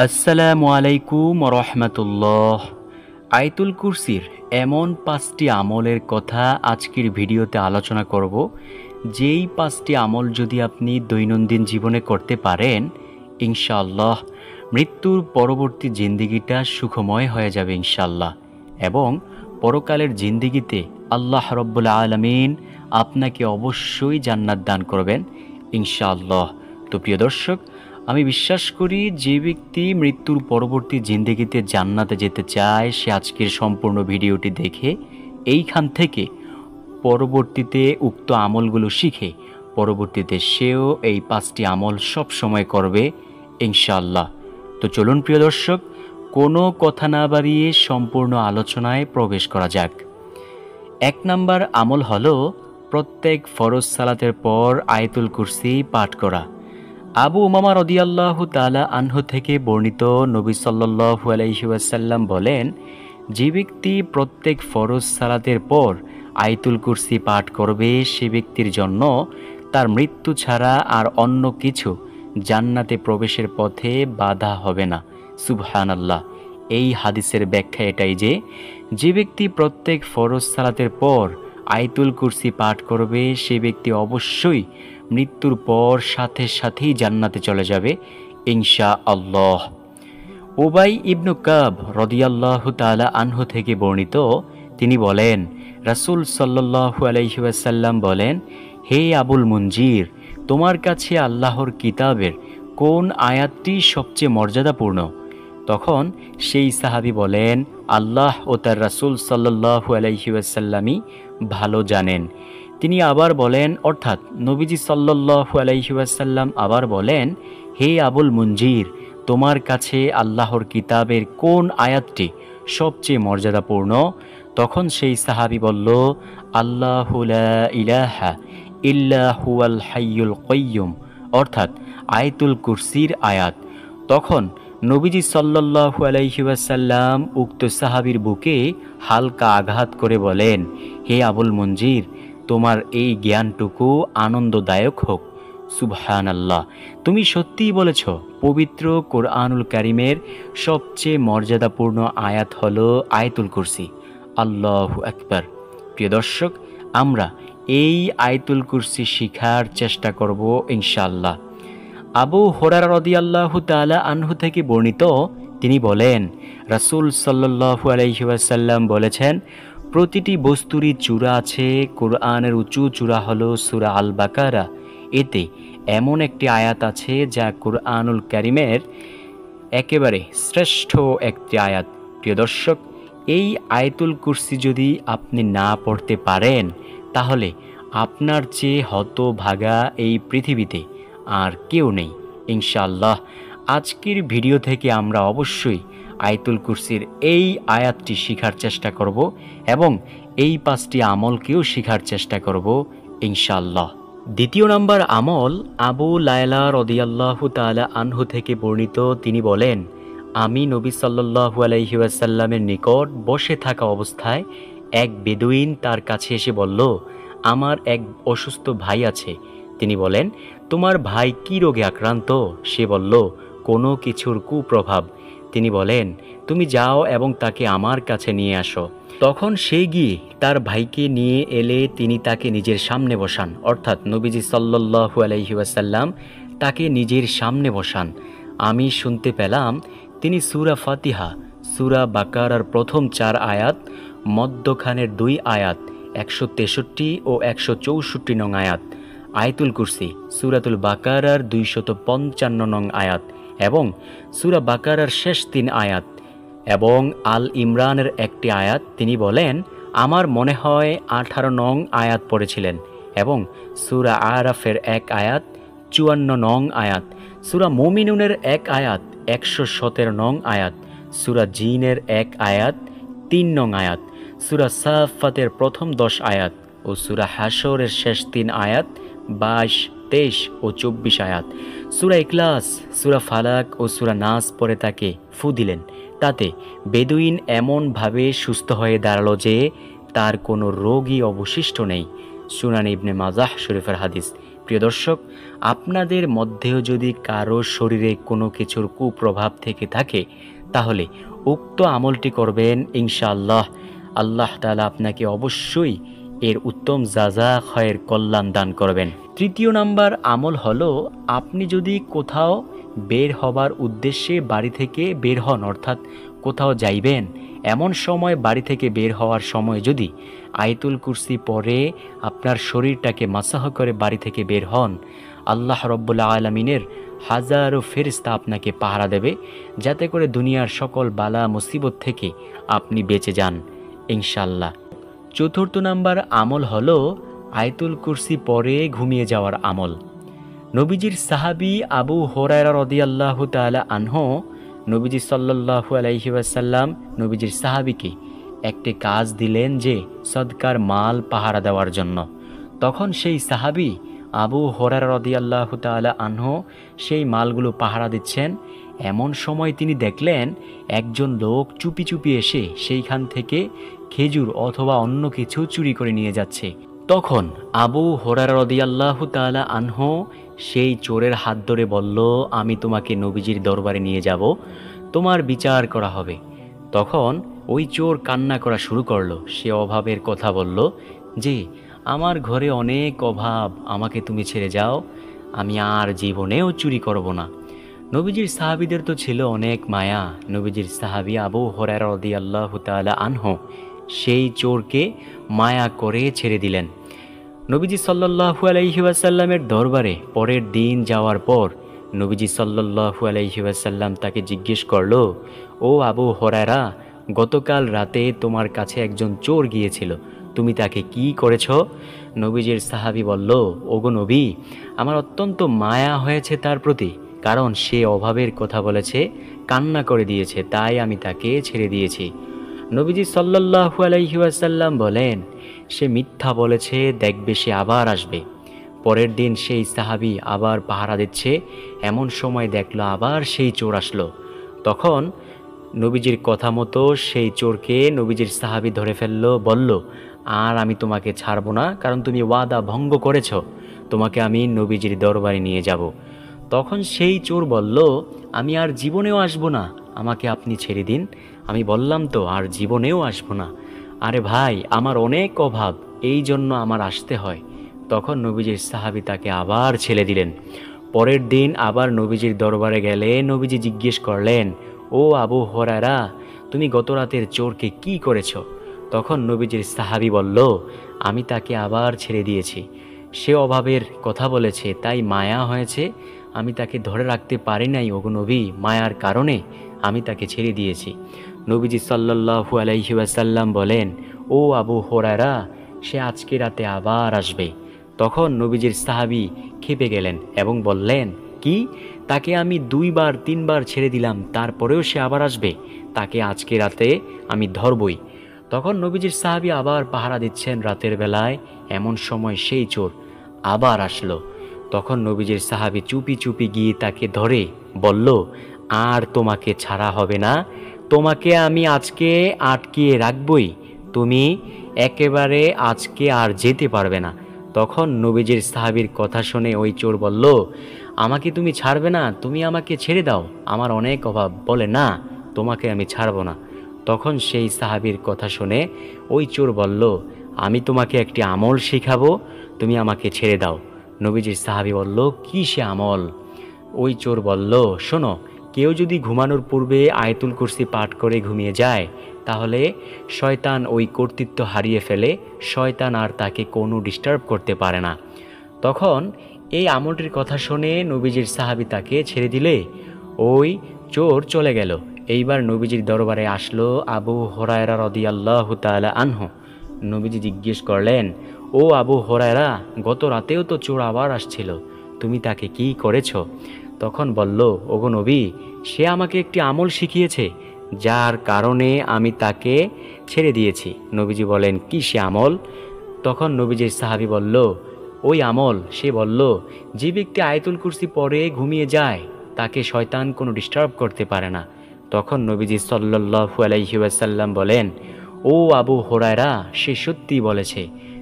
আসসালামু আলাইকুম রহমতুল্লাহ। আয়াতুল কুরসির এমন 5টি আমলের কথা আজকের ভিডিওতে আলোচনা করব, যেই 5টি আমল যদি আপনি দৈনন্দিন জীবনে করতে পারেন, ইনশাআল্লাহ মৃত্যুর পরবর্তী জিন্দিগিটা সুখময় হয়ে যাবে ইনশাআল্লাহ, এবং পরকালের জিন্দিগিতে আল্লাহ রব্বুল আলামিন আপনাকে অবশ্যই জান্নাত দান করবেন ইনশাআল্লাহ। তো প্রিয় দর্শক, আমি বিশ্বাস করি যে ব্যক্তি মৃত্যুর পরবর্তী জিন্দেগিতে জান্নাতে যেতে চায়, সে আজকের সম্পূর্ণ ভিডিওটি দেখে এইখান থেকে পরবর্তীতে উক্ত আমলগুলো শিখে পরবর্তীতে সেও এই 5টি আমল সব সময় করবে ইনশাআল্লাহ। তো চলুন প্রিয় দর্শক, কোনো কথা না বাড়িয়ে সম্পূর্ণ আলোচনায় প্রবেশ করা যাক। 1 নাম্বার আমল হলো প্রত্যেক ফরজ সালাতের পর আয়াতুল কুরসি পাঠ করা। আবু উমামা রাদিয়াল্লাহু তাআলা আনহু থেকে বর্ণিত, নবী সাল্লাল্লাহু আলাইহি ওয়াসাল্লাম বলেন, যে ব্যক্তি প্রত্যেক ফরজ সালাতের পর আয়াতুল কুরসি পাঠ করবে, সে ব্যক্তির জন্য তার মৃত্যু ছাড়া আর অন্য কিছু জান্নাতে প্রবেশের পথে বাধা হবে না। সুবহানাল্লাহ। এই হাদিসের ব্যাখ্যা এটাই যে ব্যক্তি প্রত্যেক ফরজ সালাতের পর আয়াতুল কুরসি পাঠ করবে, সে ব্যক্তি অবশ্যই মৃত্যুর পর সাথে সাথেই জান্নাতে চলে যাবে ইনশাআল্লাহ। উবাই ইবনু কাব রাদিয়াল্লাহু তাআলা আনহু থেকে বর্ণিত, তিনি বলেন, রাসূল সাল্লাল্লাহু আলাইহি ওয়াসাল্লাম বলেন, হে আবুল মুনজির, তোমার কাছে আল্লাহর কিতাবের কোন আয়াতটি সবচেয়ে মর্যাদাপূর্ণ? তখন সেই সাহাবী বলেন, আল্লাহ ও তার রাসূল সাল্লাল্লাহু আলাইহি ওয়াসাল্লামই ভালো জানেন। তিনি আবার বলেন, অর্থাৎ নবীজি সাল্লাল্লাহু আলাইহি ওয়াসাল্লাম আবার বলেন, হে আবুল মুনজির, তোমার কাছে আল্লাহর কিতাবের কোন আয়াতটি সবচেয়ে মর্যাদাপূর্ণ? তখন সেই সাহাবী বলল, আল্লাহু লা ইলাহা ইল্লা হুয়াল হাইয়ুল কাইয়্যুম, অর্থাৎ আয়াতুল কুরসির আয়াত। তখন নবীজি সাল্লাল্লাহু আলাইহি ওয়াসাল্লাম উক্ত সাহাবীর বুকে হালকা আঘাত করে বলেন, হে আবুল মুনজির, তোমার এই জ্ঞানটুকু আনন্দদায়ক হোক। সুবহানাল্লাহ, তুমি সত্যিই বলেছ, পবিত্র কোরআনুল কারীমের সবচেয়ে মর্যাদাপূর্ণ আয়াত হলো আয়াতুল কুরসি। আল্লাহু আকবার। প্রিয় দর্শক, আমরা এই আয়াতুল কুরসি শিখার চেষ্টা করব ইনশাআল্লাহ। আবু হুরায়রা রাদিয়াল্লাহু তাআলা আনহু থেকে বর্ণিত, তিনি বলেন, রাসূল সাল্লাল্লাহু আলাইহি ওয়াসাল্লাম বলেছেন, প্রতিটি বস্তুরই চূড়া আছে। কোরআনের উঁচু চূড়া হলো সূরা আল বাকারা। এতে এমন একটি আয়াত আছে যা কোরআনুল কারীমের একেবারে শ্রেষ্ঠ একটি আয়াত। প্রিয় দর্শক, এই আয়াতুল কুরসি যদি আপনি না পড়তে পারেন, তাহলে আপনার চেয়ে হতভাগা এই পৃথিবীতে আর কেউ নেই ইনশাআল্লাহ। আজকের ভিডিও থেকে আমরা অবশ্যই আয়াতুল কুরসির এই আয়াতটি শিখার চেষ্টা করব এবং এই 5টি আমলকেও শিখার চেষ্টা করব ইনশাআল্লাহ। 2 নম্বর আমল, আবু লায়লা রাদিয়াল্লাহু তাআলা আনহু থেকে বর্ণিত, তিনি বলেন, আমি নবী সাল্লাল্লাহু আলাইহি ওয়াসাল্লামের নিকট বসে থাকা অবস্থায় এক বেদুইন তার কাছে এসে বলল, আমার এক অসুস্থ ভাই আছে। তিনি বলেন, তোমার ভাই কি রোগে আক্রান্ত? সে বলল, কোনো কিছুর কুপ্রভাব। তিনি বলেন, তুমি যাও এবং তাকে আমার কাছে নিয়ে আসো। তখন সে গিয়ে তার ভাইকে নিয়ে এলে তিনি তাকে নিজের সামনে বসান, অর্থাৎ নবীজি সাল্লাল্লাহু আলাইহি ওয়াসাল্লাম তাকে নিজের সামনে বসান। আমি শুনতে পেলাম তিনি সূরা ফাতিহা, সূরা বাকারার প্রথম 4 আয়াত, মধ্যখানের 2 আয়াত, 163 ও 164 নং আয়াত, আয়াতুল কুরসি, সূরাতুল বাকারার 255 নং আয়াত এবং সূরা বাকারার শেষ 3 আয়াত এবং আল ইমরানের একটি আয়াত, তিনি বলেন, আমার মনে হয় 18 নং আয়াত পড়েছিলেন, এবং সূরা আরাফের 1 আয়াত, 54 নং আয়াত, সূরা মুমিনুনের 1 আয়াত, 117 নং আয়াত, সূরা জিনের 1 আয়াত, 3 নং আয়াত, সূরা সাফাতের প্রথম 10 আয়াত ও সূরা হাশরের শেষ 3 আয়াত, 22, 23 ও 24 আয়াত, সূরা ইখলাস, সূরা ফালাক ও সূরা নাস পড়ে তাকে ফু দিলেন। তাতে বেদুইন এমনভাবে সুস্থ হয়ে দাঁড়ালো যে তার কোনো রোগই অবশিষ্ট নেই। সুনান ইবনে মাজাহ শরীফের হাদিস। প্রিয় দর্শক, আপনাদের মধ্যেও যদি কারো শরীরে কোনো কিছুর কুপ্রভাব থেকে থাকে তাহলে উক্ত আমলটি করবেন, ইনশাআল্লাহ আল্লাহ তাআলা আপনাকে অবশ্যই এর উত্তম যাজা খয়ের কল্যাণ দান করবেন। তৃতীয় নাম্বার আমল হলো, আপনি যদি কোথাও বের হবার উদ্দেশ্যে বাড়ি থেকে বের হন, অর্থাৎ কোথাও যাইবেন, এমন সময় বাড়ি থেকে বের হওয়ার সময় যদি আয়াতুল কুরসি পড়ে আপনার শরীরটাকে মাসাহ করে বাড়ি থেকে বের হন, আল্লাহ রব্বুল আলামিনের হাজারো ফেরেশতা আপনাকে পাহারা দেবে, যাতে করে দুনিয়ার সকল বালা মুসিবত থেকে আপনি বেঁচে যান ইনশাআল্লাহ। চতুর্থ নাম্বার আমল হলো আয়াতুল কুরসি পড়ে ঘুমিয়ে যাওয়ার আমল। নবীজির সাহাবী আবু হুরায়রা রাদিয়াল্লাহু তাআলা আনহু নবীজি সাল্লাল্লাহু আলাইহি ওয়াসাল্লাম নবীজির সাহাবীকে একটি কাজ দিলেন যে সদকার মাল পাহারা দেওয়ার জন্য। তখন সেই সাহাবী আবু হুরায়রা রাদিয়াল্লাহু তাআলা আনহু সেই মালগুলো পাহারা দিচ্ছেন। এমন সময় তিনি দেখলেন একজন লোক চুপি চুপি এসে সেইখান থেকে খেজুর অথবা অন্য কিছু চুরি করে নিয়ে যাচ্ছে। তখন আবু হুরায়রা রাদিয়াল্লাহু তাআলা আনহু সেই চোরের হাত ধরে বলল, আমি তোমাকে নবীজির দরবারে নিয়ে যাব, তোমার বিচার করা হবে। তখন ওই চোর কান্না করা শুরু করলো। সে অভাবের কথা বলল যে, আমার ঘরে অনেক অভাব, আমাকে তুমি ছেড়ে যাও, আমি আর জীবনেও চুরি করব না। নবীজির সাহাবীদের তো ছিল অনেক মায়া। নবীজির সাহাবী আবু হুরায়রা রাদিয়াল্লাহু তাআলা আনহু সেই চোরকে মায়া করে ছেড়ে দিলেন। নবীজি সাল্লাল্লাহু আলাইহি ওয়াসাল্লামের দরবারে পরের দিন যাওয়ার পর নবীজি সাল্লাল্লাহু আলাইহি ওয়াসাল্লাম তাকে জিজ্ঞেস করলো, ও আবু হুরায়রা, গতকাল রাতে তোমার কাছে একজন চোর গিয়েছিল, তুমি তাকে কি করেছ? নবীজির সাহাবী বলল, ওগো নবী, আমার অত্যন্ত মায়া হয়েছে তার প্রতি, কারণ সে অভাবের কথা বলেছে, কান্না করে দিয়েছে, তাই আমি তাকে ছেড়ে দিয়েছি। নবীজি সাল্লাল্লাহু আলাইহি ওয়াসাল্লাম বলেন, সে মিথ্যা বলেছে, দেখবে সে আবার আসবে। পরের দিন সেই সাহাবী আবার পাহারা দিচ্ছে, এমন সময় দেখলো আবার সেই চোর আসলো। তখন নবীজির কথা মতো সেই চোরকে নবীজির সাহাবী ধরে ফেললো, বলল, আর আমি তোমাকে ছাড়বো না, কারণ তুমি ওয়াদা ভঙ্গ করেছ, তোমাকে আমি নবীজির দরবারে নিয়ে যাব। তখন সেই চোর বলল, আমি আর জীবনেও আসবো না, আমাকে আপনি ছেড়ে দিন। আমি বললাম তো আর জীবনেও আসবো না। আরে ভাই, আমার অনেক অভাব, এই জন্য আমার আসতে হয়। তখন নবীজির সাহাবী তাকে আবার ছেড়ে দিলেন। পরের দিন আবার নবীজির দরবারে গেলে নবীজি জিজ্ঞেস করলেন, ও আবু হুরায়রা, তুমি গত রাতের চোরকে কি করেছ? তখন নবীজির সাহাবী বলল, আমি তাকে আবার ছেড়ে দিয়েছি, সে অভাবের কথা বলেছে, তাই মায়া হয়েছে, আমি তাকে ধরে রাখতে পারি নাই, ওগো নবী, মায়ার কারণে আমি তাকে ছেড়ে দিয়েছি। নবীজি সাল্লাল্লাহু আলাইহি ওয়াসাল্লাম বলেন, ও আবু হুরায়রা, সে আজকে রাতে আবার আসবে। তখন নবীজির সাহাবী ক্ষেপে গেলেন এবং বললেন, কি, তাকে আমি 2বার 3বার ছেড়ে দিলাম, তারপরেও সে আবার আসবে? তাকে আজকে রাতে আমি ধরবই। তখন নবীজির সাহাবী আবার পাহারা দিচ্ছেন রাতের বেলায়, এমন সময় সেই চোর আবার আসলো। তখন নবীজির সাহাবী চুপি চুপি গিয়ে তাকে ধরে বলল, আর তোমাকে ছাড়া হবে না, তোমাকে আমি আজকে আটকিয়ে রাখবই, তুমি একেবারে আজকে আর যেতে পারবে না। তখন নবীজির সাহাবীর কথা শুনে ওই চোর বলল, আমাকে তুমি ছাড়বে না, তুমি আমাকে ছেড়ে দাও, আমার অনেক অভাব। বলে, না, তোমাকে আমি ছাড়ব না। তখন সেই সাহাবীর কথা শুনে ওই চোর বলল, আমি তোমাকে একটি আমল শেখাবো, তুমি আমাকে ছেড়ে দাও। নবীজির সাহাবী বলল, কি সে আমল? ওই চোর বলল, শোনো, কেউ যদি ঘুমানোর পূর্বে আয়াতুল কুরসি পাঠ করে ঘুমিয়ে যায়, তাহলে শয়তান ওই কর্তৃত্ব হারিয়ে ফেলে, শয়তান আর তাকে কোনো ডিস্টার্ব করতে পারে না। তখন এই আমলটির কথা শুনে নবীজির সাহাবী তাকে ছেড়ে দিলে ওই চোর চলে গেল। এইবার নবীজির দরবারে আসলো আবু হুরায়রা রাদিয়াল্লাহু তাআলা আনহু। নবীজি জিজ্ঞেস করলেন, ও আবু হুরায়রা, গত রাতেও তো চোর আবার আসছিল, তুমি তাকে কি করেছ? তখন বলল, ওগো নবী, সে আমাকে একটি আমল শিখিয়েছে, যার কারণে আমি তাকে ছেড়ে দিয়েছি। নবীজি বলেন, কি সে আমল? তখন নবীজির সাহাবী বলল, ওই আমল, সে বলল, যে ব্যক্তি আয়াতুল কুরসি পড়ে ঘুমিয়ে যায়, তাকে শয়তান কোনো ডিস্টার্ব করতে পারে না। তখন নবীজি সাল্লাল্লাহু আলাইহি ওয়াসাল্লাম বলেন, ও আবু হুরায়রা, সে সত্যি বলেছে,